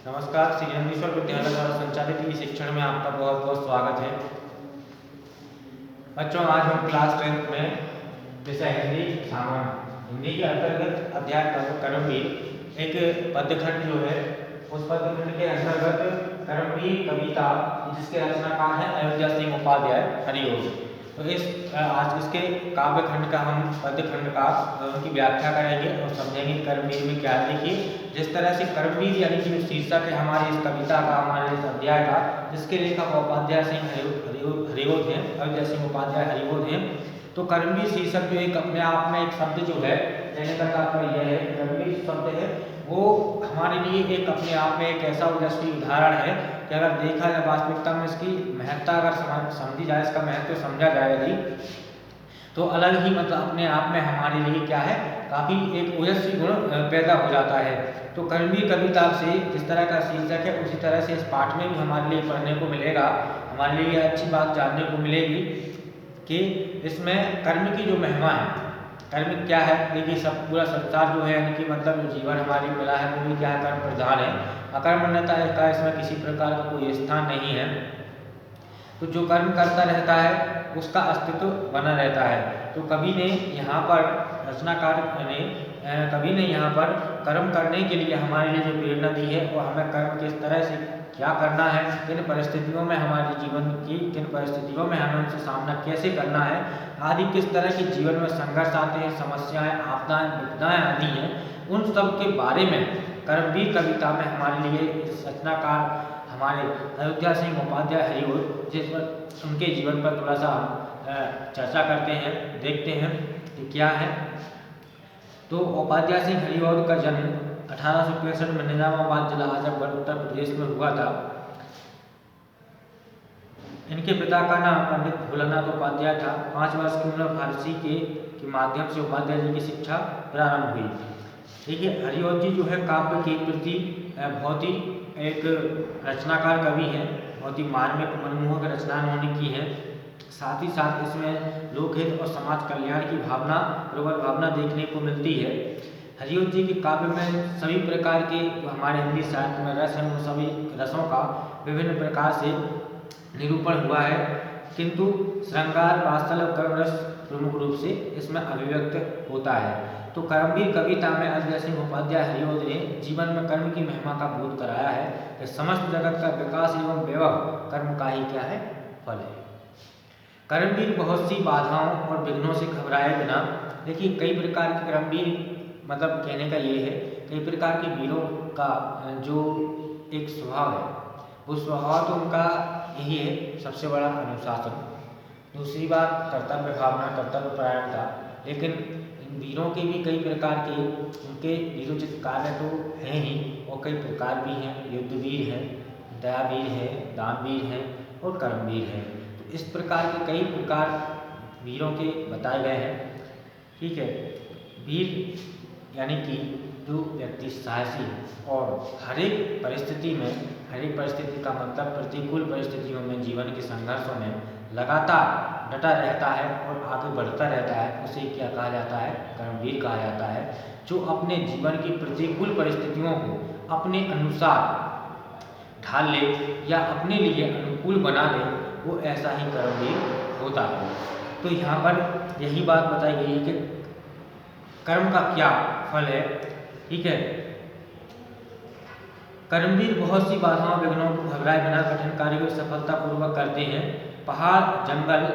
नमस्कार। श्री नंदीश्वर विद्यालय द्वारा संचालित ई शिक्षण में आपका बहुत बहुत स्वागत है। बच्चों, आज हम क्लास 10 में विषय हिंदी सामान्य हिंदी के अंतर्गत अध्याय कर्मवीर एक पद्यखंड जो है उस पद्यखंड के अंतर्गत कर्मवीर कविता जिसके रचनाकार हैं अयोध्या सिंह उपाध्याय हरिओम। तो आज इसके काव्य खंड का हम पद्यखंड का उनकी व्याख्या करेंगे और समझेंगे कर्मवीर में क्या है। देखिए, जिस तरह से कर्मवीर यानी कि शीर्षक है हमारी इस कविता का, हमारे इस अध्याय का, जिसके लेखक उपाध्याय सिंह हरिओम हैं, अयोध्या सिंह उपाध्याय हरिओम हैं। तो कर्मवीर शीर्षक जो एक अपने आप में एक शब्द जो है कहने का तात्पर्य यह है, कर्मवीर शब्द है वो हमारे लिए एक अपने आप में एक ऐसा ओजस्वी उदाहरण है कि अगर देखा जाए वास्तविकता में इसकी महत्ता अगर समझी जाए, इसका महत्व समझा जाए यदि, तो अलग ही मतलब अपने आप में हमारे लिए क्या है, काफ़ी एक ओजस्वी गुण पैदा हो जाता है। तो कर्मवीर कविता से जिस तरह का शीर्षक है उसी तरह से इस पाठ में भी हमारे लिए पढ़ने को मिलेगा, हमारे लिए अच्छी बात जानने को मिलेगी कि इसमें कर्म की जो महिमा है, कर्म क्या है। देखिए, सब पूरा संसार जो है यानी कि मतलब जो जीवन हमारी मिला है वो भी क्या है, कर्म प्रधान है। अकर्मण्यता का इसमें किसी प्रकार का कोई स्थान नहीं है। तो जो कर्म करता रहता है उसका अस्तित्व बना रहता है। तो कवि ने यहाँ पर रचनाकार ने कवि ने यहाँ पर कर्म करने के लिए हमारे लिए जो प्रेरणा दी है वो हमें कर्म किस तरह से क्या करना है, किन परिस्थितियों में हमारे जीवन की किन परिस्थितियों में हमें उनसे सामना कैसे करना है आदि, किस तरह के जीवन में संघर्ष आते हैं, समस्याएं, आपदाएं, विपदाएं आती हैं, उन सब के बारे में कर्मवीर कविता में हमारे लिए रचनाकार हमारे अयोध्या सिंह उपाध्याय हरिओम जिस पर उनके जीवन पर थोड़ा सा चर्चा करते हैं, देखते हैं कि क्या है। तो उपाध्याय सिंह हरिओम का जन्म 1865 में निजामाबाद जिला आजमगढ़ उत्तर प्रदेश में हुआ था। इनके पिता का नाम पंडित भोलानाथ उपाध्याय था। 5 वर्ष की उम्र फारसी के माध्यम से उपाध्याय जी की शिक्षा प्रारंभ हुई। देखिए, हरिओम जी जो है काव्य के प्रति बहुत ही एक रचनाकार कवि हैं, बहुत ही मार्मिक मनमोहक रचना उन्होंने की है। साथ ही साथ इसमें लोकहित और समाज कल्याण की भावना, प्रबल भावना देखने को मिलती है। हरिओम जी के काव्य में सभी प्रकार के जो हमारे हिंदी साहित्य में रस हैं उन सभी रसों का विभिन्न प्रकार से निरूपण हुआ है, किंतु श्रृंगार, वात्सल्य और कर्म रस प्रमुख रूप से इसमें अभिव्यक्त होता है। तो कर्मवीर कविता में अयोध्या सिंह उपाध्याय हरिओम ने जीवन में कर्म की महिमा का बोध कराया है कि समस्त जगत का विकास एवं वैभव कर्म का ही क्या है, फल है। कर्मवीर बहुत सी बाधाओं और विघ्नों से घबराए बिना, देखिए कई प्रकार के कर्मवीर मतलब कहने का ये है, कई प्रकार के वीरों का जो एक स्वभाव है वो स्वभाव तो उनका यही है, सबसे बड़ा अनुशासन, दूसरी बात कर्तव्य भावना, कर्तव्य परायणता। लेकिन इन वीरों के भी कई प्रकार के उनके वीरोचित कार्य तो हैं ही और कई प्रकार भी हैं। युद्धवीर हैं, दयावीर हैं, दानवीर हैं और कर्मवीर हैं। तो इस प्रकार के कई प्रकार वीरों के बताए गए हैं। ठीक है, वीर यानी कि जो व्यक्ति साहसी और हर एक परिस्थिति का मतलब प्रतिकूल परिस्थितियों में, जीवन के संघर्षों में लगातार डटा रहता है और आगे बढ़ता रहता है, उसे क्या कहा जाता है, कर्मवीर कहा जाता है। जो अपने जीवन की प्रतिकूल परिस्थितियों को अपने अनुसार ढाल ले या अपने लिए अनुकूल बना ले, वो ऐसा ही कर्मवीर होता है। तो यहाँ पर यही बात बताई गई है कि कर्म का क्या फल है। ठीक है, कर्मवीर बहुत सी बाधाओं विघ्नों को घबराए बिना कठिन कार्य को सफलतापूर्वक करते हैं। पहाड़, जंगल,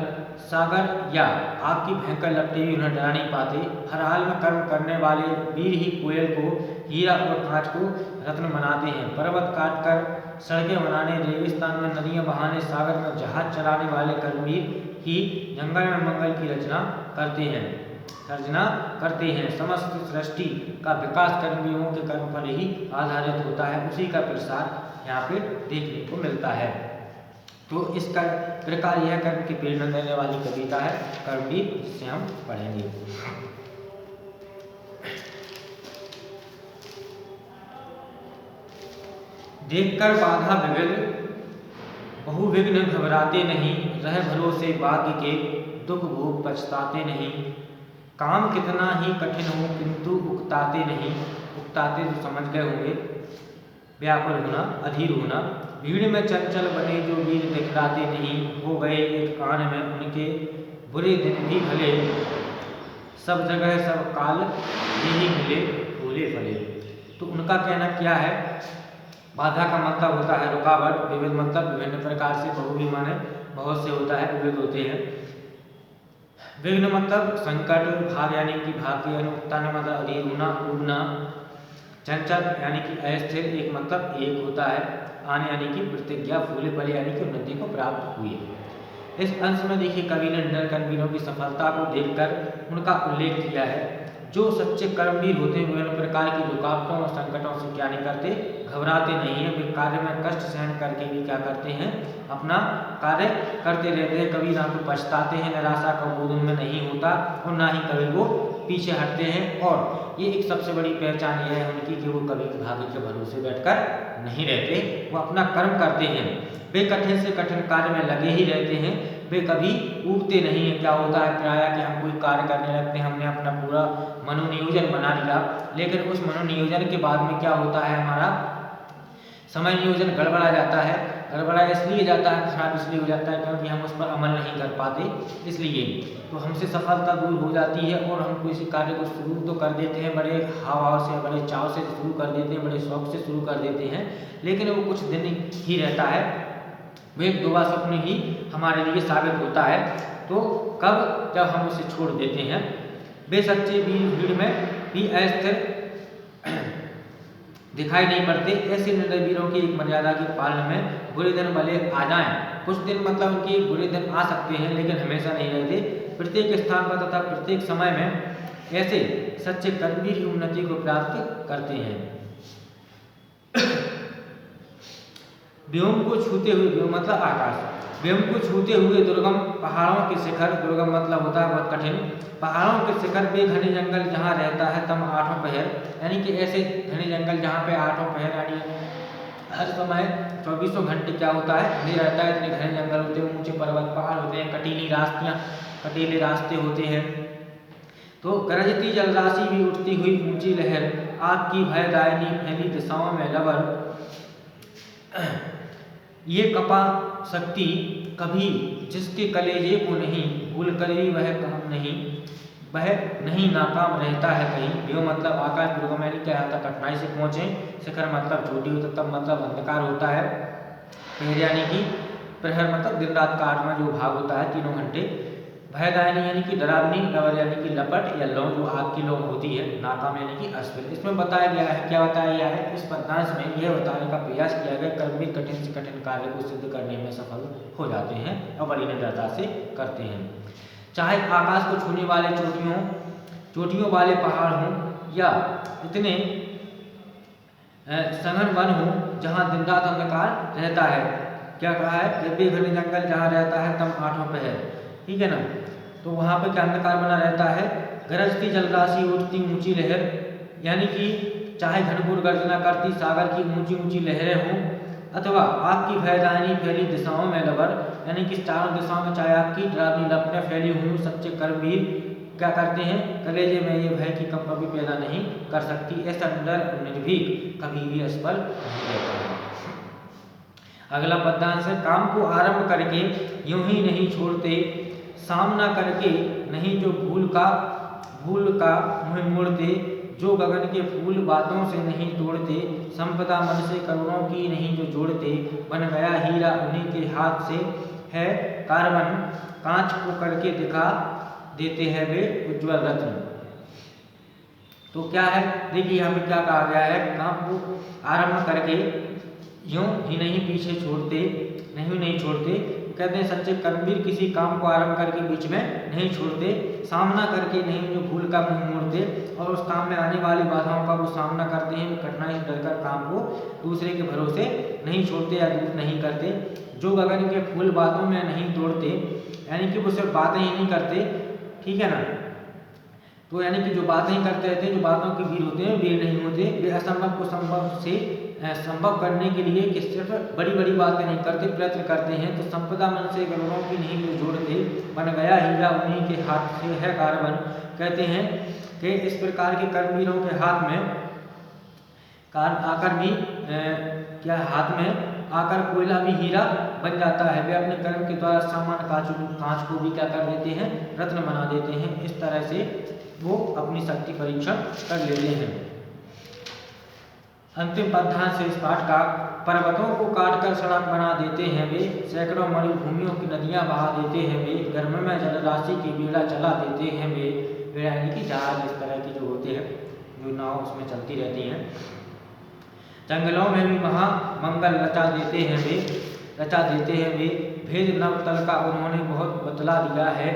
सागर या आग की भयंकर लपटें भी उन्हें डरा नहीं पाते। हर हाल में कर्म करने वाले वीर ही कोयल को हीरा और कांच को रत्न बनाते हैं। पर्वत काट कर सड़कें बनाने, रेगिस्तान में नदियां बहाने, सागर में जहाज चलाने वाले कर्मवीर ही जंगल में मंगल की सर्जना करते हैं। समस्त सृष्टि का विकास कर्मवीरों के कर्म पर ही आधारित होता है, उसी का प्रसार यहाँ पे देखने को मिलता है। तो इसका प्रकार यह कर्म की प्रेरणा देने वाली कविता है कर्मवीर, जिसे हम पढ़ेंगे। देखकर बाधा विविध बहुविघ्न घबराते नहीं, रह भरोसे भाग्य के दुख भोग पछताते नहीं। काम कितना ही कठिन हो किंतु उकताते नहीं, उकताते तो समझ गए होंगे, व्याकुल होना, अधीर होना। भीड़ में चंचल बने जो वीर दिखलाते नहीं, हो गए एक कान में उनके बुरे दिन भी भले, सब जगह सब काल यही मिले भोले भले। तो उनका कहना क्या है, बाधा का मतलब होता है रुकावट, विविध मतलब विभिन्न प्रकार से, बहु भी माने बहुत से होता है, विविध होते हैं। विघ्न मतलब संकट, भाग यानी कि भाग के अनुत्पन्न मतलब अधीर होना, उबना। चंचल यानी कि अस्थिर, एक मतलब एक होता है। आने यानी कि प्रतिज्ञा, फूले फले यानी कि उन्नति को प्राप्त हुई। इस अंश में देखिए कवि ने नर कर्मवीरों की सफलता को देखकर उनका उल्लेख किया है। जो सच्चे कर्मवीर होते हैं विभिन्न प्रकार की रुकावटों और संकटों से क्या नहीं करते, घबराते नहीं हैं। वे कार्य में कष्ट सहन करके भी क्या करते हैं, अपना कार्य करते रहते हैं। कभी ना तो पछताते हैं, निराशा का बोध उनमें नहीं होता और ना ही कभी वो पीछे हटते हैं। और ये एक सबसे बड़ी पहचान यह है उनकी कि वो कभी भाग्य के भरोसे बैठकर नहीं रहते, वो अपना कर्म करते हैं। वे कठिन से कठिन कार्य में लगे ही रहते हैं, वे कभी ऊबते नहीं हैं। क्या होता है प्रायः कि हम कोई कार्य करने लगते हैं, हमने अपना पूरा मनोनियोजन बना लिया, लेकिन उस मनोनियोजन के बाद में क्या होता है, हमारा समय नियोजन गड़बड़ा जाता है। गड़बड़ा इसलिए जाता है, खराब इसलिए हो जाता है क्योंकि हम उस पर अमल नहीं कर पाते, इसलिए तो हमसे सफलता दूर हो जाती है और हम किसी कार्य को शुरू तो कर देते हैं, बड़े हाव भाव से, बड़े चाव से शुरू कर देते हैं, बड़े शौक से शुरू कर देते हैं, लेकिन वो कुछ दिन ही रहता है, वो एक दुआ स्वप्न ही हमारे लिए साबित होता है। तो कब, जब हम उसे छोड़ देते हैं। वे सच्चे भीड़ में भी अस्थिर दिखाई नहीं पड़ते। ऐसे निर्दय वीरों की एक मर्यादा के पालन में बुरे दिन भले आ जाएं, कुछ दिन मतलब उनके बुरे दिन आ सकते हैं लेकिन हमेशा नहीं रहते। प्रत्येक स्थान पर तथा प्रत्येक समय में ऐसे सच्चे कर्मवीर की उन्नति को प्राप्त करते हैं। व्योम को छूते हुए, व्योम मतलब आकाश, व्योम को छूते हुए दुर्गम पहाड़ों के शिखर, दुर्गम मतलब होता है बहुत कठिन, पहाड़ों के शिखर पे घने जंगल जहाँ रहता है तम आठों पहर, यानी कि ऐसे घने जंगल जहाँ पे आठों पहर यानी हर समय 24 घंटे क्या होता है, अंधेरा रहता है। इतने घने जंगल होते हैं, ऊंचे पर्वत पहाड़ होते हैं, कटीले रास्ते होते हैं। तो गरजती जलराशि भी उठती हुई ऊंची लहर, आग की भयदायिनी फैली दिशाओं में लबर, ये कपा शक्ति कभी जिसके कलेजे को नहीं भूल कर भी वह काम नहीं, वह नहीं नाकाम रहता है कहीं। व्योम मतलब आकाश, दुर्गम यानी क्या आता कठिनाई से पहुंचे, शिखर मतलब चोटी होता, तब मतलब अंधकार होता है, पहर यानी कि प्रहर मतलब दिन रात का 8वां जो भाग होता है 3 घंटे, भयदायिनी यानी कि डरावनी, लवर यानी कि लपट या लौ जो आग की लौ होती है, नाकाम यानी कि असफल। इसमें बताया गया है, क्या बताया गया है, इस पद्यांश में यह बताने का प्रयास किया गया कर्मवीर कठिन से कठिन कार्य को सिद्ध करने में सफल हो जाते हैं और बड़ी निडरता से करते हैं। चाहे आकाश को छूने वाले चोटियों वाले पहाड़ हों या इतने सघन वन हो जहाँ दिन रात अंधकार रहता है। क्या कहा है, जब घने जंगल जहाँ रहता है तम आठों पहर, ठीक है ना, तो वहाँ पे क्या अंधकार बना रहता है। गरजती जलराशि उठती ऊंची लहर, यानी कि चाहे घनघोर गर्जना करती सागर की ऊंची ऊंची लहरें हों, अथवा आग की भयदायिनी फैली दिशाओं में लबर, यानी कि चारों दिशाओं में चाहे आग की डरावनी लपटें फैली हुई, सच्चे कर्मवीर क्या करते हैं, कलेजे में ये भय की कंप भी पैदा नहीं कर सकती। ऐसा डर निर्भीक कभी भी असफल नहीं रहता है। अगला पद्यांश है, काम को आरंभ करके यूं ही नहीं छोड़ते, सामना करके नहीं जो भूल का मुँह मोड़ते, जो गगन के फूल बातों से नहीं तोड़ते, संपदा मन से करोड़ों की नहीं जो जोड़ते, बन गया हीरा उन्हीं के हाथ से है कार्बन, कांच को करके दिखा देते हैं वे उज्ज्वल रत्न। तो क्या है, देखिए यहाँ पे क्या कहा गया है, काम को आरंभ करके यूं ही नहीं पीछे छोड़ते, नहीं छोड़ते, कहते हैं सच्चे कर्मवीर किसी काम को आरंभ करके बीच में नहीं छोड़ते, सामना करके नहीं जो भूल का मुंह मोड़ते, और उस काम में आने वाली बाधाओं का वो सामना करते हैं, कठिनाई से डरकर काम को दूसरे के भरोसे नहीं छोड़ते या दूर नहीं करते, जो गगन के फूल बातों में नहीं तोड़ते, यानी कि वो सिर्फ बातें ही नहीं करते, ठीक है ना, तो यानी कि जो बातें ही करते रहते हैं, जो बातों के वीर होते हैं वीर नहीं होते, वे असंभव को संभव से संभव करने के लिए कि सिर्फ बड़ी बड़ी बातें नहीं करते, प्रयत्न करते हैं। तो संपदा मन से करोड़ों की नहीं जो जोड़ते, बन गया हीरा उन्हीं के हाथ से है कार्बन, कहते हैं कि इस प्रकार के कर्मवीरों के हाथ में आकर भी क्या हाथ में आकर कोयला भी हीरा बन जाता है। वे अपने कर्म के द्वारा सामान्य कांच को भी क्या कर देते हैं, रत्न बना देते हैं। इस तरह से वो अपनी शक्ति परीक्षण कर लेते हैं। अंतिम पद्यांश से इस पाठ का, पर्वतों को काटकर सड़क बना देते हैं वे, सैकड़ों मरुभूमियों की नदियां बहा देते हैं वे, गर्म में जलराशि की बेड़ा चला देते हैं वे। बेड़ा यानी कि जहाज, इस तरह के जो होते हैं, जो नाव उसमें चलती रहती हैं। जंगलों में भी महामंगल रचा देते हैं वे, भेद नव तल का उन्होंने बहुत बतला दिया है,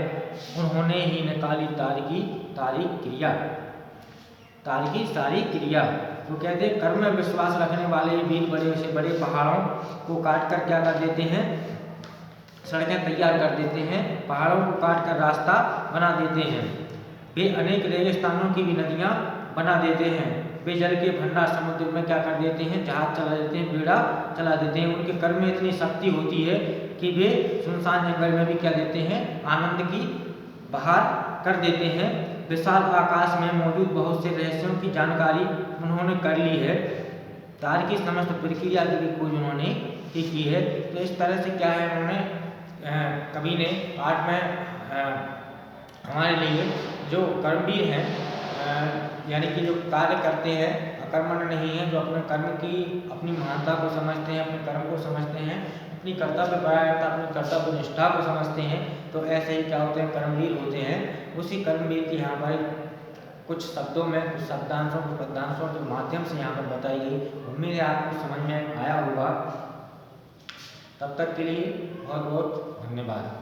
उन्होंने ही निकाली तार की सारी क्रिया। वो कहते हैं कर्म में विश्वास रखने वाले वीर बड़े से बड़े पहाड़ों को काट कर क्या कर देते हैं, सड़कें तैयार कर देते हैं, पहाड़ों को काट कर रास्ता बना देते हैं। वे अनेक रेगिस्तानों की भी नदियाँ बना देते हैं। वे जल के भंडार समुद्र में क्या कर देते हैं, जहाज चला देते हैं, बेड़ा चला देते हैं। उनके कर्म में इतनी शक्ति होती है कि वे सुनसान जंगल में भी क्या देते हैं, आनंद की बहार कर देते हैं। विशाल आकाश में मौजूद बहुत से रहस्यों की जानकारी उन्होंने कर ली है, तार की समस्त प्रक्रिया की भी खोज उन्होंने की है। तो इस तरह से क्या है, उन्होंने कवि ने पाठ में हमारे लिए जो कर्मवीर हैं, यानी कि जो कार्य करते हैं, अकर्मण्य नहीं है, जो अपने कर्म की अपनी महानता को समझते हैं, अपने कर्म को समझते हैं, अपनी कर्तव्य परायणता, अपनी कर्तव्य निष्ठा को समझते हैं, तो ऐसे ही क्या होते हैं, कर्मवीर होते हैं। उसी कर्मवीर की यहाँ पर कुछ शब्दों में, कुछ शब्दांशों, कुछ पदांशों के माध्यम से यहाँ पर बताई गई। उम्मीद है आपको समझ में आया होगा। तब तक के लिए बहुत बहुत धन्यवाद।